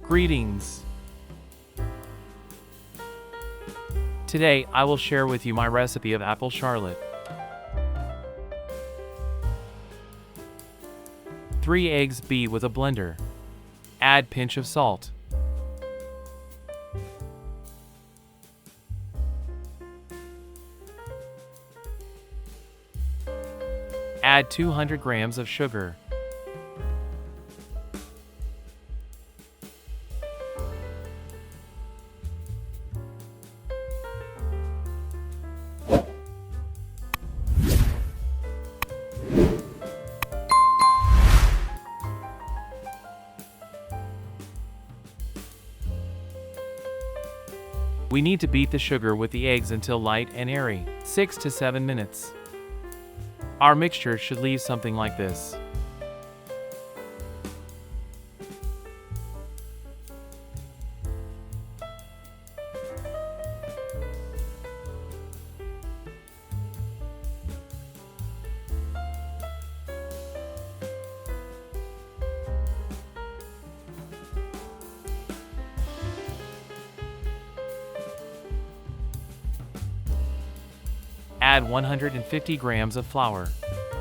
Greetings! Today, I will share with you my recipe of apple charlotte. 3 eggs beat with a blender. Add pinch of salt. Add 200 grams of sugar. We need to beat the sugar with the eggs until light and airy, 6 to 7 minutes. Our mixture should leave something like this. Add 150 grams of flour.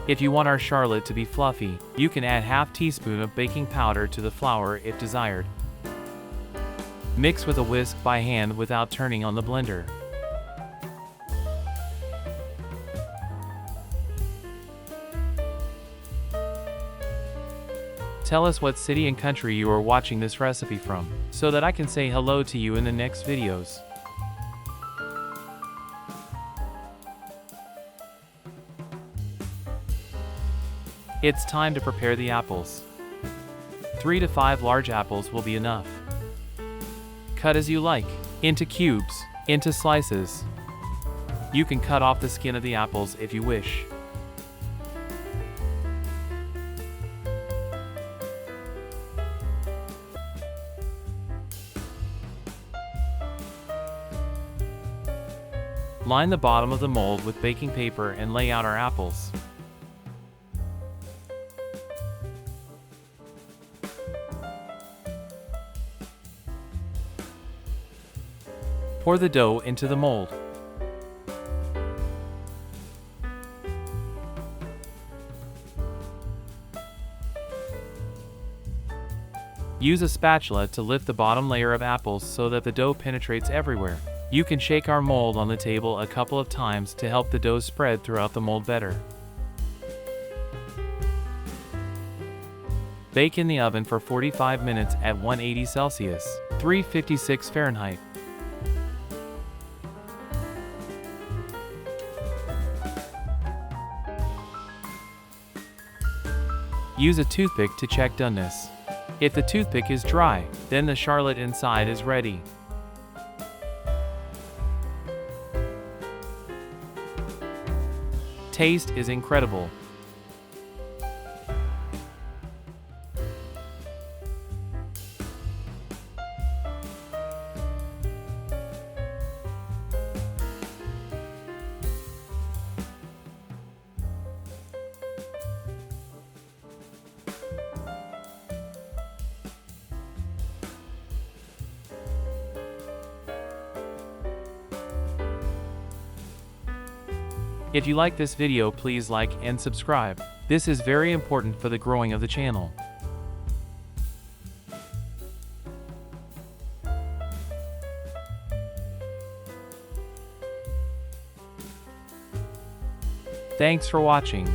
If you want our charlotte to be fluffy, you can add half teaspoon of baking powder to the flour if desired. Mix with a whisk by hand without turning on the blender. Tell us what city and country you are watching this recipe from, so that I can say hello to you in the next videos. It's time to prepare the apples. 3 to 5 large apples will be enough. Cut as you like, into cubes, into slices. You can cut off the skin of the apples if you wish. Line the bottom of the mold with baking paper and lay out our apples. Pour the dough into the mold. Use a spatula to lift the bottom layer of apples so that the dough penetrates everywhere. You can shake our mold on the table a couple of times to help the dough spread throughout the mold better. Bake in the oven for 45 minutes at 180 Celsius, 356 Fahrenheit. Use a toothpick to check doneness. If the toothpick is dry, then the charlotte inside is ready. Taste is incredible. If you like this video, please like and subscribe. This is very important for the growing of the channel. Thanks for watching.